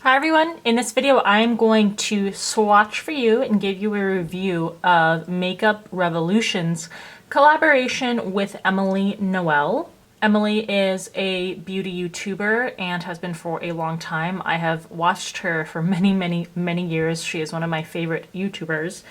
Hi everyone, in this video I'm going to swatch for you and give you a review of Makeup Revolution's collaboration with Emily Noel. Emily is a beauty YouTuber and has been for a long time. I have watched her for many years. She is one of my favorite YouTubers.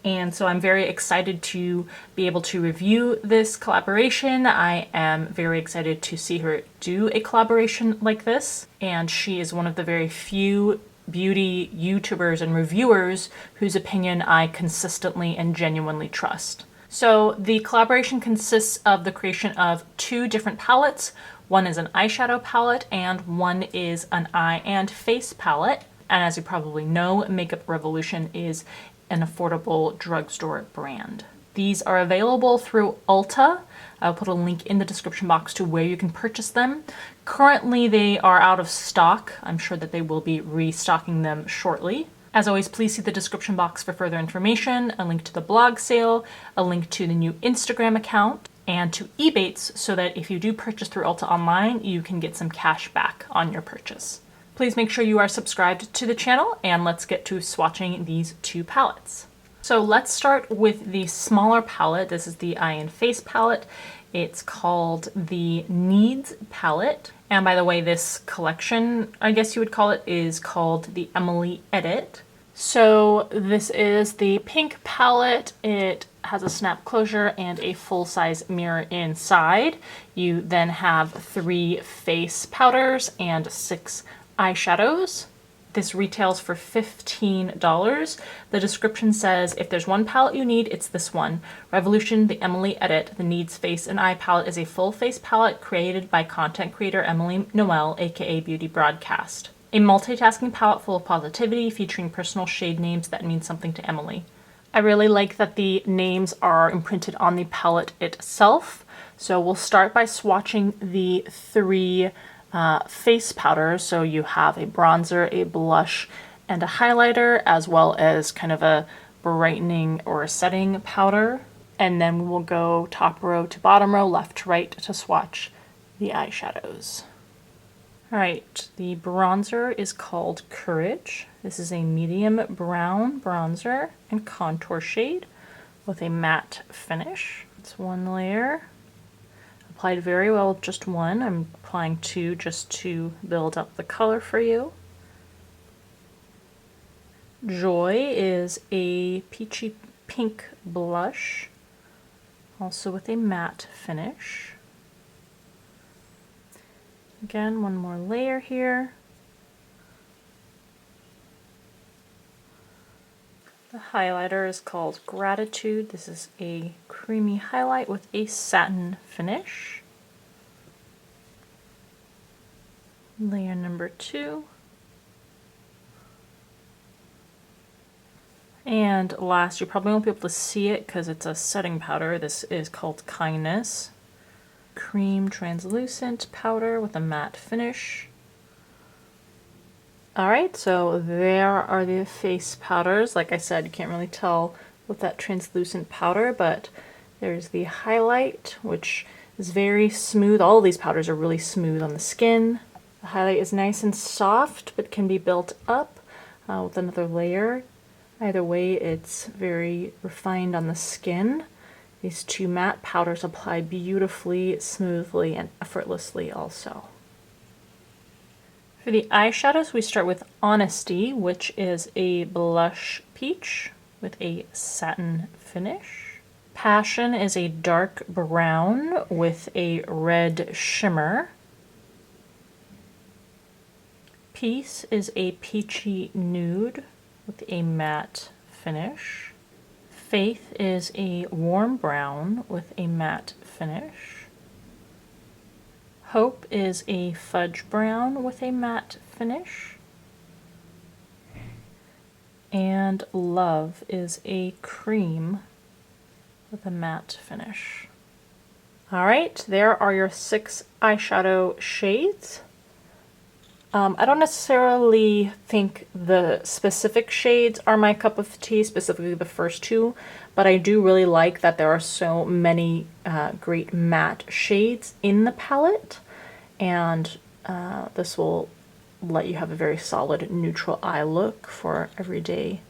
And so I'm very excited to be able to review this collaboration. I am very excited to see her do a collaboration like this. And she is one of the very few beauty YouTubers and reviewers whose opinion I consistently and genuinely trust. So the collaboration consists of the creation of two different palettes. One is an eyeshadow palette and one is an eye and face palette. And as you probably know, Makeup Revolution is an affordable drugstore brand. These are available through Ulta. I'll put a link in the description box to where you can purchase them. Currently they are out of stock. I'm sure that they will be restocking them shortly. As always, please see the description box for further information, a link to the blog sale, a link to the new Instagram account, and to Ebates so that if you do purchase through Ulta online, you can get some cash back on your purchase. Please make sure you are subscribed to the channel, and let's get to swatching these two palettes. So let's start with the smaller palette. This is the Eye and Face palette. It's called the Needs palette. And by the way, this collection, I guess you would call it, is called the Emily Edit. So this is the pink palette. It has a snap closure and a full-size mirror inside. You then have 3 face powders and 6 eyeshadows. This retails for $15. The description says, if there's one palette you need, it's this one. Revolution, the Emily Edit, the Needs Face and Eye palette is a full face palette created by content creator Emily Noel, aka Beauty Broadcast. A multitasking palette full of positivity featuring personal shade names that mean something to Emily. I really like that the names are imprinted on the palette itself. So we'll start by swatching the 3 face powders. So you have a bronzer, a blush, and a highlighter, as well as kind of a brightening or a setting powder. And then we will go top row to bottom row, left to right to swatch the eyeshadows. All right, the bronzer is called Courage. This is a medium brown bronzer and contour shade with a matte finish. It's 1 layer. Applied very well with just 1. I'm applying 2 just to build up the color for you. Joy is a peachy pink blush, also with a matte finish. Again, 1 more layer here. The highlighter is called Gratitude. This is a creamy highlight with a satin finish. Layer number 2. And last, you probably won't be able to see it because it's a setting powder. This is called Kindness. Cream translucent powder with a matte finish. Alright, so there are the face powders. Like I said, you can't really tell with that translucent powder, but there's the highlight, which is very smooth. All of these powders are really smooth on the skin. The highlight is nice and soft, but can be built up with another layer. Either way, it's very refined on the skin. These 2 matte powders apply beautifully, smoothly, and effortlessly also. For the eyeshadows, we start with Honesty, which is a blush peach with a satin finish. Passion is a dark brown with a red shimmer. Peace is a peachy nude with a matte finish. Faith is a warm brown with a matte finish. Hope is a fudge brown with a matte finish. And Love is a cream with a matte finish. Alright, there are your 6 eyeshadow shades. I don't necessarily think the specific shades are my cup of tea, specifically the first 2, but I do really like that there are so many great matte shades in the palette, and this will let you have a very solid neutral eye look for everyday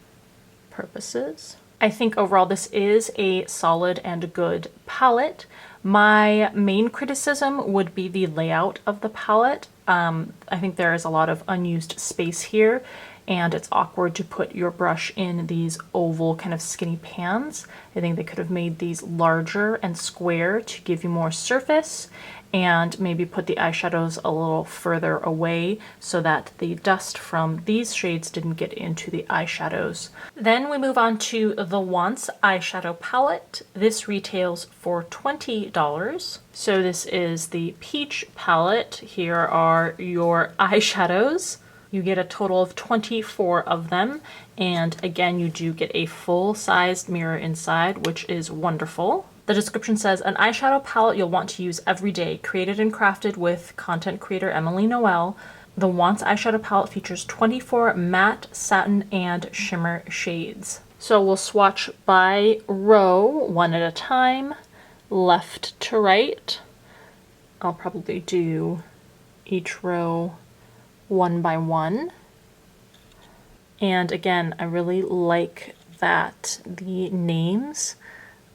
purposes. I think overall this is a solid and good palette. My main criticism would be the layout of the palette. I think there is a lot of unused space here, and it's awkward to put your brush in these oval kind of skinny pans. I think they could have made these larger and square to give you more surface, and maybe put the eyeshadows a little further away so that the dust from these shades didn't get into the eyeshadows. Then we move on to the Once eyeshadow palette. This retails for $20. So this is the Peach palette. Here are your eyeshadows. You get a total of 24 of them, and again you do get a full-sized mirror inside, which is wonderful. The description says, an eyeshadow palette you'll want to use every day, created and crafted with content creator Emily Noel. The Once eyeshadow palette features 24 matte, satin, and shimmer shades. So we'll swatch by row, one at a time, left to right. I'll probably do each row one by one. And again, I really like that the names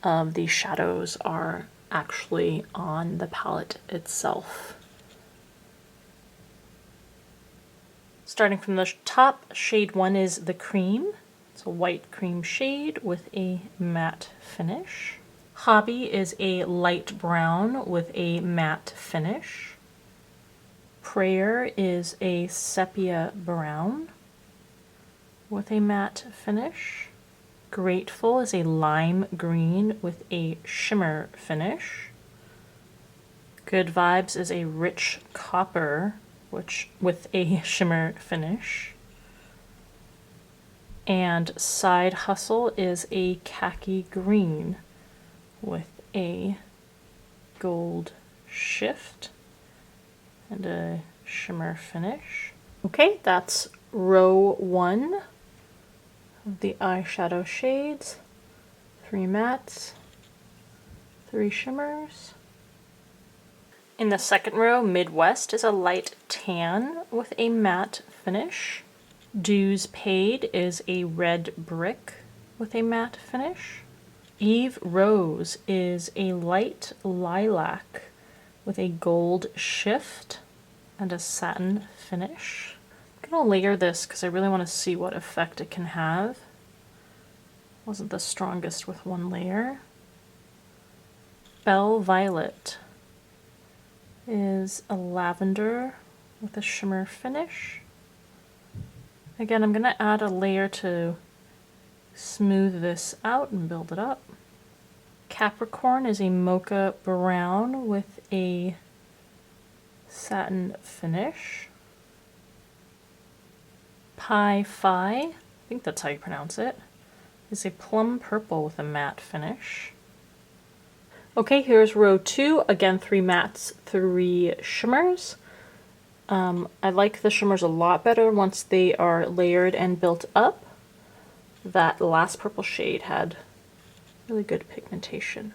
of these shadows are actually on the palette itself. Starting from the top, shade 1 is the Cream. It's a white cream shade with a matte finish. Hobby is a light brown with a matte finish. Prayer is a sepia brown with a matte finish. Grateful is a lime green with a shimmer finish. Good Vibes is a rich copper with a shimmer finish. And Side Hustle is a khaki green with a gold shift and a shimmer finish. Okay, that's row 1 of the eyeshadow shades. 3 mattes, 3 shimmers. In the second row, Midwest is a light tan with a matte finish. Dues Paid is a red brick with a matte finish. Eve Rose is a light lilac with a gold shift and a satin finish. I'm gonna layer this because I really want to see what effect it can have. Wasn't the strongest with one layer. Belle Violet is a lavender with a shimmer finish. Again, I'm gonna add a layer to smooth this out and build it up. Capricorn is a mocha brown with a satin finish. Pie Fi, I think that's how you pronounce it, is a plum purple with a matte finish. Okay, here's row 2. Again, 3 mattes, 3 shimmers. I like the shimmers a lot better once they are layered and built up. That last purple shade had really good pigmentation.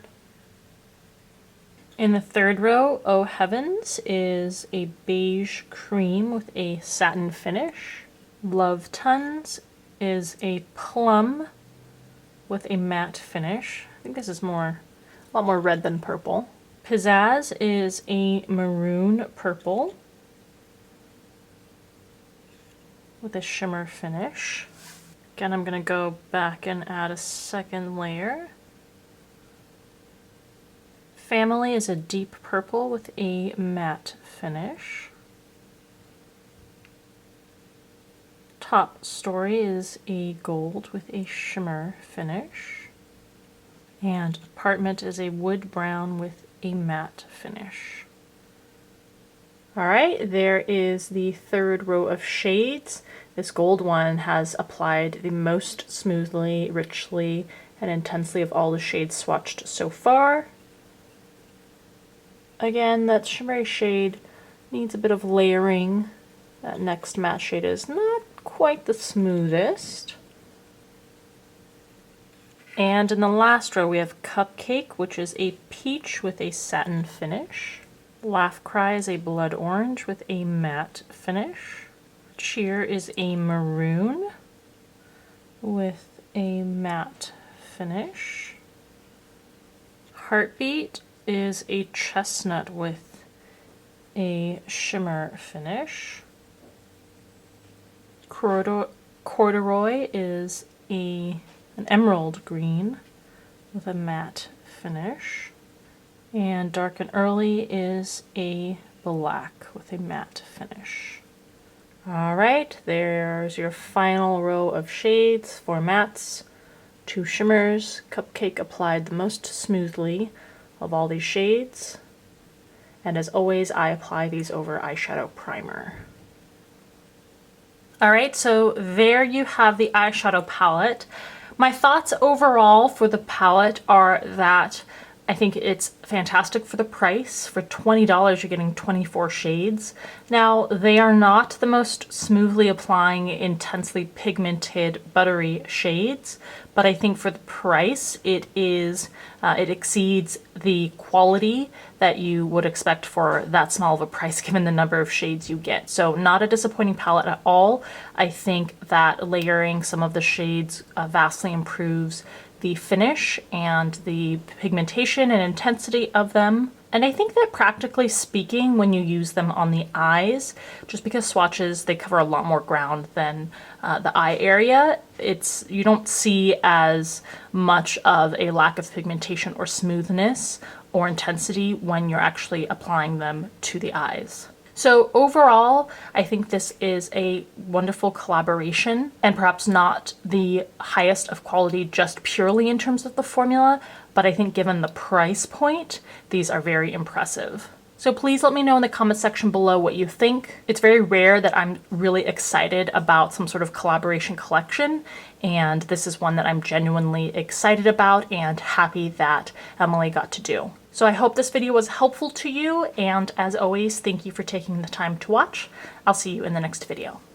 In the third row, Oh Heavens is a beige cream with a satin finish. Love Tons is a plum with a matte finish. I think this is a lot more red than purple. Pizzazz is a maroon purple with a shimmer finish. Again, I'm going to go back and add a second layer. Family is a deep purple with a matte finish. Top Story is a gold with a shimmer finish. And Apartment is a wood brown with a matte finish. Alright, there is the third row of shades. This gold one has applied the most smoothly, richly, and intensely of all the shades swatched so far. Again, that shimmery shade needs a bit of layering. That next matte shade is not quite the smoothest. And in the last row we have Cupcake, which is a peach with a satin finish. Laugh Cry is a blood orange with a matte finish. Cheer is a maroon with a matte finish. Heartbeat is a chestnut with a shimmer finish. Corduroy is an emerald green with a matte finish. And Dark and Early is a black with a matte finish. Alright, there's your final row of shades for mattes. 2 shimmers. Cupcake applied the most smoothly of all these shades. And as always, I apply these over eyeshadow primer. Alright, so there you have the eyeshadow palette. My thoughts overall for the palette are that I think it's fantastic for the price. For $20, you're getting 24 shades. Now, they are not the most smoothly applying, intensely pigmented, buttery shades, but I think for the price, it exceeds the quality that you would expect for that small of a price given the number of shades you get. So not a disappointing palette at all. I think that layering some of the shades vastly improves the finish and the pigmentation and intensity of them. And I think that practically speaking, when you use them on the eyes, just because swatches, they cover a lot more ground than the eye area, you don't see as much of a lack of pigmentation or smoothness or intensity when you're actually applying them to the eyes. So overall, I think this is a wonderful collaboration, and perhaps not the highest of quality just purely in terms of the formula, but I think given the price point, these are very impressive. So please let me know in the comment section below what you think. It's very rare that I'm really excited about some sort of collaboration collection, and this is one that I'm genuinely excited about and happy that Emily got to do. So I hope this video was helpful to you, and as always, thank you for taking the time to watch. I'll see you in the next video.